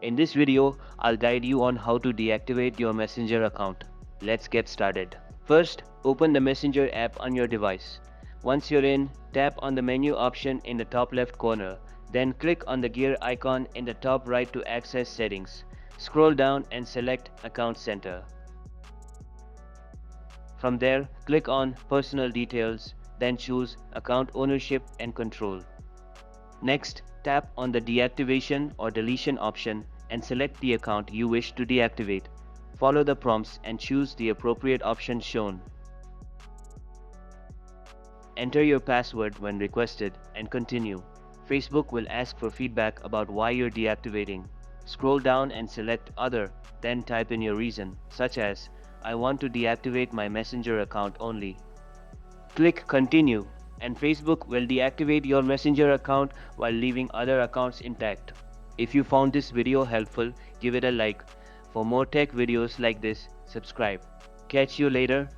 In this video, I'll guide you on how to deactivate your Messenger account. Let's get started. First, open the Messenger app on your device. Once you're in, tap on the menu option in the top left corner. Then click on the gear icon in the top right to access settings. Scroll down and select Account Center. From there, click on Personal Details, then choose Account Ownership and Control. Next, tap on the Deactivation or Deletion option and select the account you wish to deactivate. Follow the prompts and choose the appropriate option shown. Enter your password when requested and continue. Facebook will ask for feedback about why you're deactivating. Scroll down and select Other, then type in your reason, such as, I want to deactivate my Messenger account only. Click Continue, and Facebook will deactivate your Messenger account while leaving other accounts intact. If you found this video helpful, give it a like. For more tech videos like this, subscribe. Catch you later.